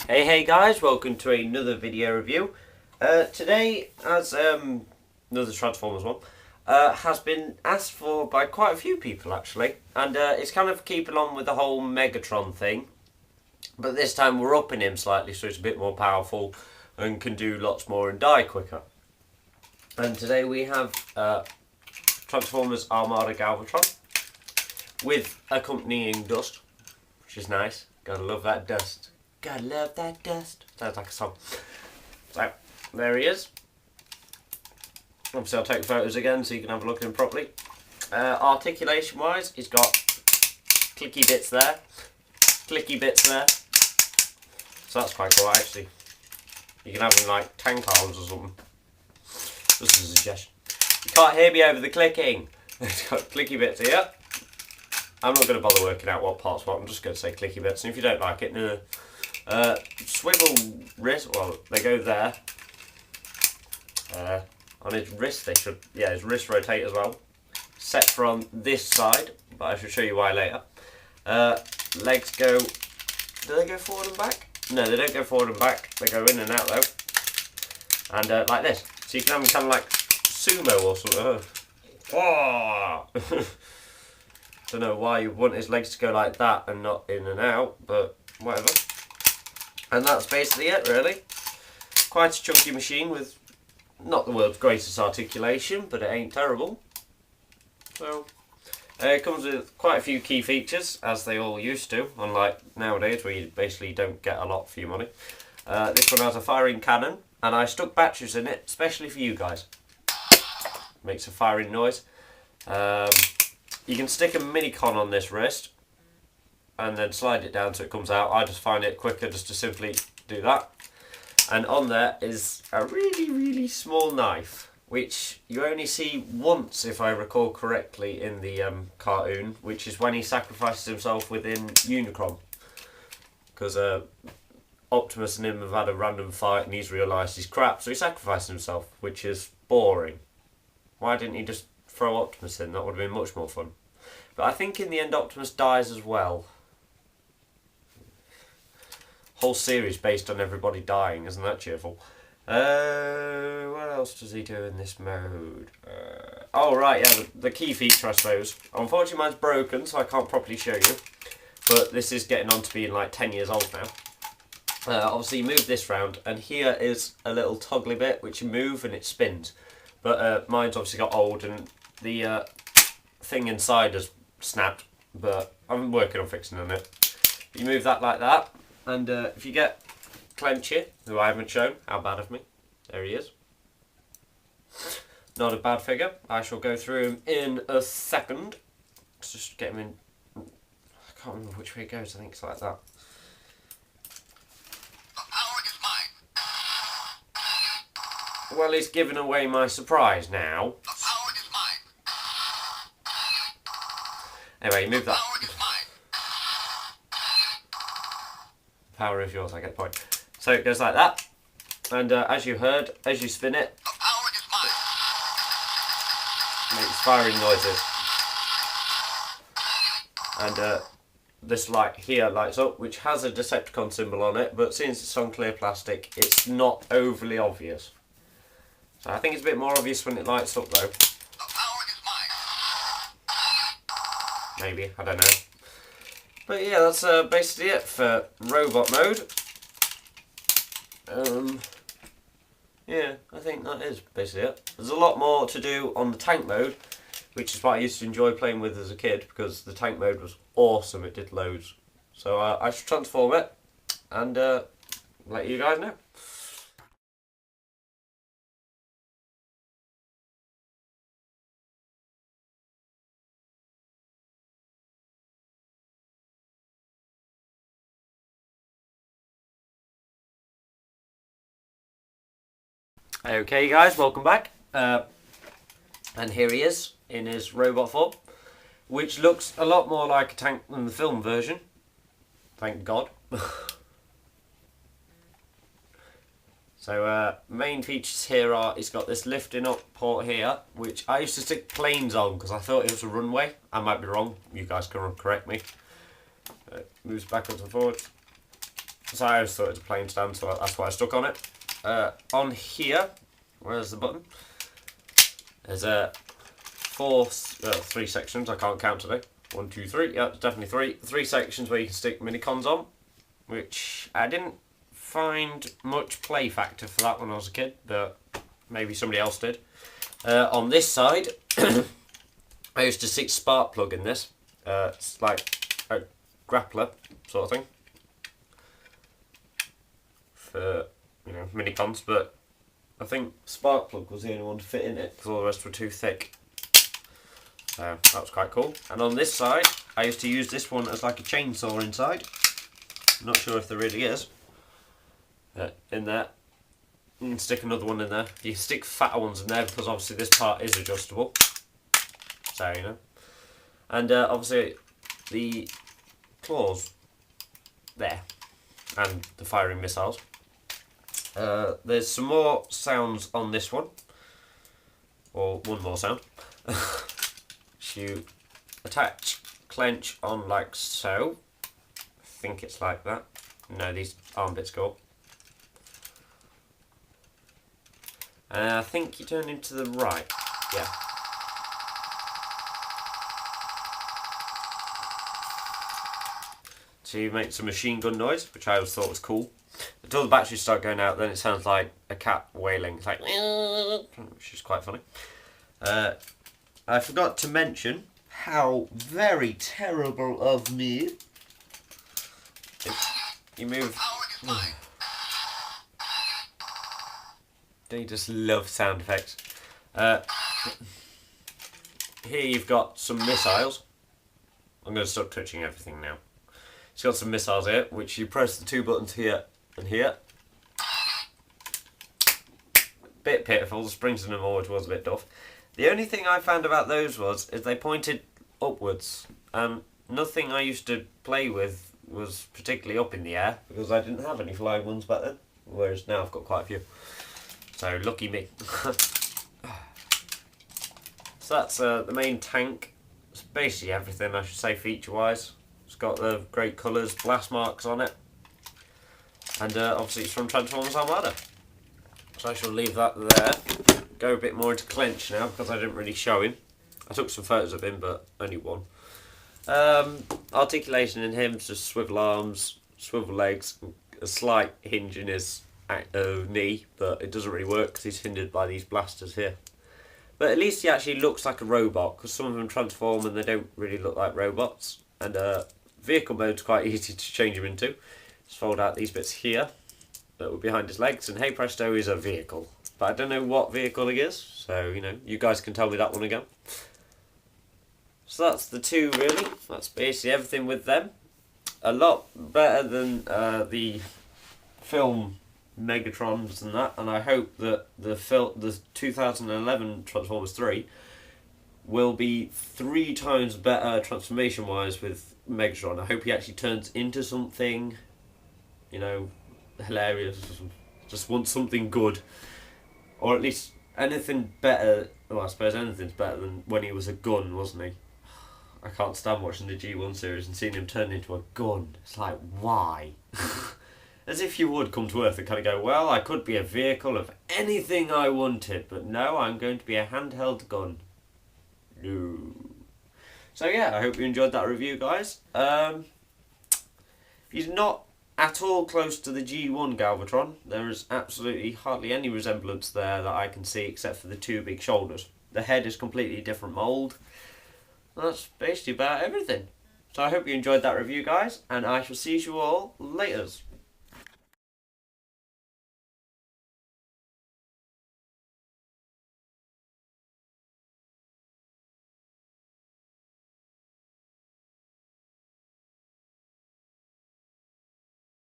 Hey guys, welcome to another video review. Today, as another Transformers one, has been asked for by quite a few people actually, and it's kind of keeping on with the whole Megatron thing, but this time we're upping him slightly so it's a bit more powerful and can do lots more and die quicker. And today we have Transformers Armada Galvatron with accompanying dust, which is nice. Gotta love that dust. Gotta love that dust. Sounds like a song. So, there he is. Obviously I'll take photos again so you can have a look at him properly. Articulation wise, he's got clicky bits there, clicky bits there. So that's quite cool actually. You can have him like tank arms or something. Just a suggestion. You can't hear me over the clicking. It's got clicky bits here. I'm not going to bother working out what part's what, I'm just going to say clicky bits, and if you don't like it, no. Swivel wrist, well, they go there. On his wrist, they should, yeah, his wrist rotate as well. Sets on this side, but I should show you why later. Legs go, do they go forward and back? No, they don't go forward and back, they go in and out though. And like this, so you can have them kind of like sumo or something. Oh. Don't know why you want his legs to go like that and not in and out, but whatever. And that's basically it really. Quite a chunky machine with not the world's greatest articulation, but it ain't terrible. So it comes with quite a few key features, as they all used to, unlike nowadays where you basically don't get a lot for your money. This one has a firing cannon, and I stuck batteries in it, especially for you guys. Makes a firing noise. You can stick a mini-con on this wrist and then slide it down so it comes out. I just find it quicker just to simply do that. And on there is a really small knife, which you only see once, if I recall correctly, in the cartoon, which is when he sacrifices himself within Unicron. Because Optimus and him have had a random fight and he's realised he's crap, so he sacrifices himself, which is boring. Why didn't he just throw Optimus in? That would have been much more fun. But I think in the end Optimus dies as well. Whole series based on everybody dying, isn't that cheerful? What else does he do in this mode? Oh right, yeah, the key feature I suppose. Unfortunately mine's broken so I can't properly show you. But this is getting on to being like 10 years old now. Obviously you move this round and here is a little toggly bit which you move and it spins. But mine's obviously got old and the thing inside has snapped, but I'm working on fixing it. You move that like that, and if you get Clench here, who I haven't shown, how bad of me, there he is. Not a bad figure. I shall go through him in a second. Let's just get him in. I can't remember which way it goes, I think it's like that. Well, he's giving away my surprise now. Anyway, you move that. Power is yours, I get the point. So it goes like that. And as you heard, as you spin it, it makes firing noises. And this light here lights up, which has a Decepticon symbol on it, but since it's on clear plastic, it's not overly obvious. So I think it's a bit more obvious when it lights up though. Maybe, I don't know. But yeah, that's basically it for robot mode. Yeah, I think that is basically it. There's a lot more to do on the tank mode, which is what I used to enjoy playing with as a kid, because the tank mode was awesome, it did loads. So I should transform it, and let you guys know. Okay guys, welcome back. And here he is in his robot form, which looks a lot more like a tank than the film version. Thank God. So main features here are, he's got this lifting up port here, which I used to stick planes on because I thought it was a runway. I might be wrong, you guys can correct me. Moves backwards and forwards. So I always thought it was a plain stand, so that's why I stuck on it. On here, where's the button? There's three sections. I can't count today. 1, 2, 3. Yeah, it's definitely three. Three sections where you can stick mini cons on, which I didn't find much play factor for that when I was a kid, but maybe somebody else did. On this side, I used to stick spark plug in this. It's like a grappler sort of thing for, you know, mini cons, but I think spark plug was the only one to fit in it because all the rest were too thick. So that was quite cool. And on this side, I used to use this one as like a chainsaw inside. I'm not sure if there really is. In there, you can stick another one in there. You can stick fatter ones in there because obviously this part is adjustable. So, you know. And obviously the claws there and the firing missiles. There's some more sounds on this one, or one more sound. You attach Clench on like so. I think it's like that. No, these arm bits go up. And I think you turn into the right. Yeah. So you make some machine gun noise, which I always thought was cool. Until the batteries start going out, then it sounds like a cat wailing. It's like, which is quite funny. I forgot to mention how very terrible of me. You move. Don't you just love sound effects? Here you've got some missiles. I'm going to stop touching everything now. It's got some missiles here, which you press the two buttons here and here. Bit pitiful, the springs in them always was a bit tough. The only thing I found about those is they pointed upwards, and nothing I used to play with was particularly up in the air because I didn't have any flying ones back then, whereas now I've got quite a few. So lucky me. So that's the main tank. It's basically everything, I should say, feature-wise. It's got the great colours, blast marks on it, and obviously it's from Transformers Armada. So I shall leave that there. Go a bit more into Clench now because I didn't really show him. I took some photos of him, but only one. Articulation in him is just swivel arms, swivel legs, a slight hinge in his knee, but it doesn't really work because he's hindered by these blasters here. But at least he actually looks like a robot, because some of them transform and they don't really look like robots. And vehicle mode's quite easy to change him into. Just fold out these bits here that were behind his legs, and hey presto, he's a vehicle. But I don't know what vehicle he is, so, you know, you guys can tell me that one again. So that's the two, really. That's basically everything with them. A lot better than the film Megatrons and that, and I hope that the 2011 Transformers 3 will be 3 times better transformation-wise with Megatron. I hope he actually turns into something, you know, hilarious. Just want something good. Or at least anything better. Well, I suppose anything's better than when he was a gun, wasn't he? I can't stand watching the G1 series and seeing him turn into a gun. It's like, why? As if you would come to Earth and kind of go, well, I could be a vehicle of anything I wanted, but no, I'm going to be a handheld gun. No. So yeah, I hope you enjoyed that review, guys. He's not at all close to the G1 Galvatron. There is absolutely hardly any resemblance there that I can see except for the 2 big shoulders. The head is completely different mould. That's basically about everything. So I hope you enjoyed that review, guys, and I shall see you all later.